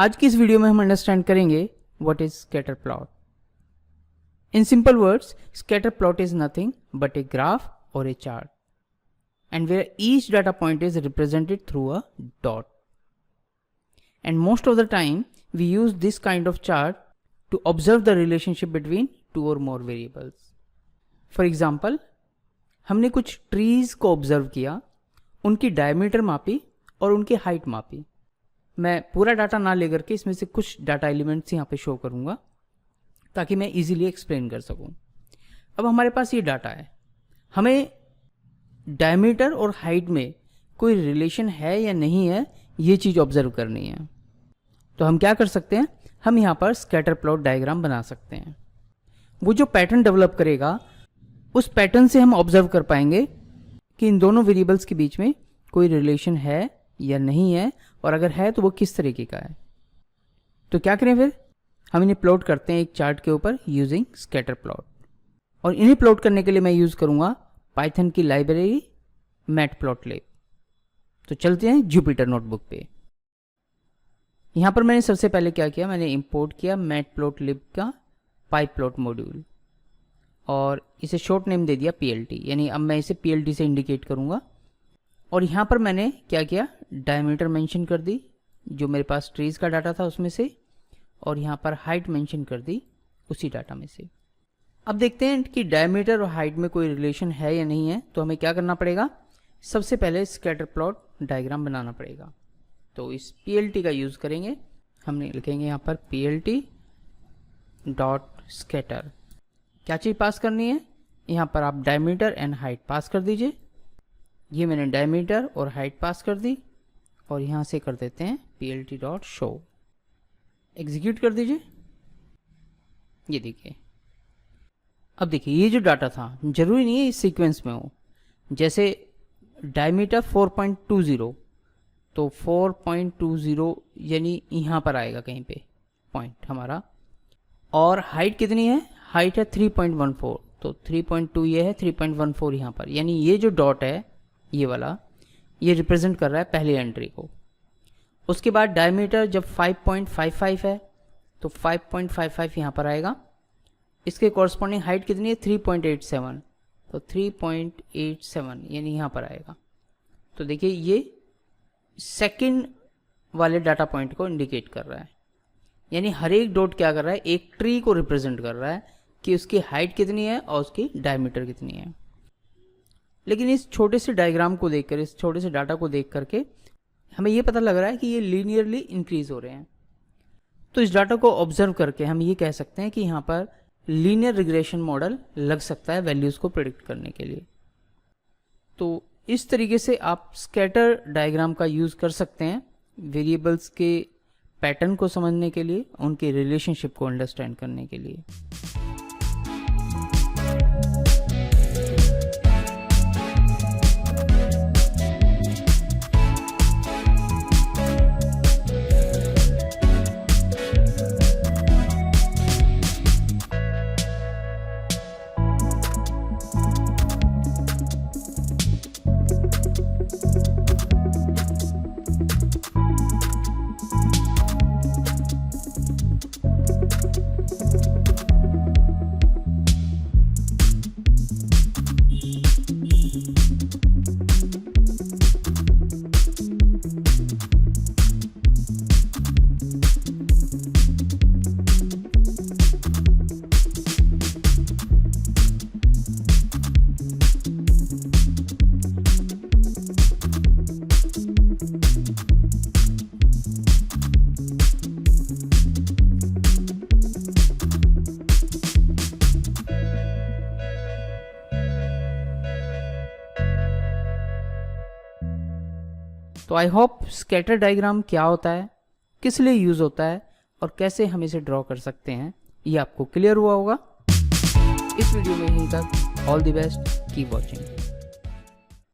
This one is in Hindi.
आज की इस वीडियो में हम अंडरस्टैंड करेंगे what is scatter plot. In simple words, scatter plot is nothing but a graph or a chart, and where each data point is represented through a dot. And most of the time we use this kind of chart to observe the relationship between two or more variables. For example, हमने कुछ trees को observe किया, उनकी diameter मापी और उनकी height मापी। मैं पूरा डाटा ना लेकर के इसमें से कुछ डाटा एलिमेंट्स यहाँ पे शो करूँगा ताकि मैं इजीली एक्सप्लेन कर सकूँ। अब हमारे पास ये डाटा है, हमें डायमीटर और हाइट में कोई रिलेशन है या नहीं है ये चीज़ ऑब्जर्व करनी है। तो हम क्या कर सकते हैं, हम यहाँ पर स्कैटर प्लॉट डायग्राम बना सकते हैं। वो जो पैटर्न डेवलप करेगा उस पैटर्न से हम ऑब्जर्व कर पाएंगे कि इन दोनों वेरिएबल्स के बीच में कोई रिलेशन है या नहीं है, और अगर है तो वो किस तरीके का है। तो क्या करें फिर, हम इन्हें प्लॉट करते हैं एक चार्ट के ऊपर यूजिंग स्कैटर प्लॉट। और इन्हें प्लॉट करने के लिए मैं यूज़ करूँगा पाइथन की लाइब्रेरी मैटप्लॉटलिब। तो चलते हैं जुपिटर नोटबुक पे। यहाँ पर मैंने सबसे पहले क्या किया, मैंने इंपोर्ट किया मैटप्लॉटलिब का पाइप्लॉट मॉड्यूल और इसे शॉर्ट नेम दे दिया PLT, यानी अब मैं इसे PLT से इंडिकेट करूँगा। और यहाँ पर मैंने क्या किया, डायमीटर मेंशन कर दी जो मेरे पास ट्रीज़ का डाटा था उसमें से, और यहाँ पर हाइट मेंशन कर दी उसी डाटा में से। अब देखते हैं कि डायमीटर और हाइट में कोई रिलेशन है या नहीं है। तो हमें क्या करना पड़ेगा, सबसे पहले स्कैटर प्लॉट डायग्राम बनाना पड़ेगा। तो इस PLT का यूज़ करेंगे, हमने लिखेंगे यहाँ पर PLT डॉट स्कैटर। क्या चीज़ पास करनी है, यहाँ पर आप डायमीटर एंड हाइट पास कर दीजिए। ये मैंने डायमीटर और हाइट पास कर दी और यहाँ से कर देते हैं PLT डॉट शो। एग्जीक्यूट कर दीजिए। ये देखिए, अब देखिए ये जो डाटा था जरूरी नहीं है इस सीक्वेंस में हो। जैसे डायमीटर 4.20, तो 4.20 यानी यहाँ पर आएगा कहीं पे पॉइंट हमारा। और हाइट कितनी है, हाइट है 3.14, तो 3.2 ये है, 3.14 यहाँ पर, यानी ये जो डॉट है ये वाला, ये रिप्रेजेंट कर रहा है पहली एंट्री को। उसके बाद डायमीटर जब 5.55 है तो 5.55 यहाँ पर आएगा। इसके कॉरस्पॉन्डिंग हाइट कितनी है, 3.87, तो 3.87 यानी यहाँ पर आएगा। तो देखिए ये सेकंड वाले डाटा पॉइंट को इंडिकेट कर रहा है, यानी हर एक डॉट क्या कर रहा है, एक ट्री को रिप्रेजेंट कर रहा है कि उसकी हाइट कितनी है और उसकी डायमीटर कितनी है। लेकिन इस छोटे से डायग्राम को देखकर, इस छोटे से डाटा को देख करके हमें ये पता लग रहा है कि ये लीनियरली इंक्रीज हो रहे हैं। तो इस डाटा को ऑब्जर्व करके हम ये कह सकते हैं कि यहाँ पर लीनियर रिग्रेशन मॉडल लग सकता है वैल्यूज़ को प्रेडिक्ट करने के लिए। तो इस तरीके से आप स्कैटर डायग्राम का यूज़ कर सकते हैं वेरिएबल्स के पैटर्न को समझने के लिए, उनके रिलेशनशिप को अंडरस्टैंड करने के लिए। तो आई होप स्कैटर डायग्राम क्या होता है, किस लिए यूज़ होता है और कैसे हम इसे ड्रॉ कर सकते हैं ये आपको क्लियर हुआ होगा। इस वीडियो में यहीं तक। All the best, keep watching.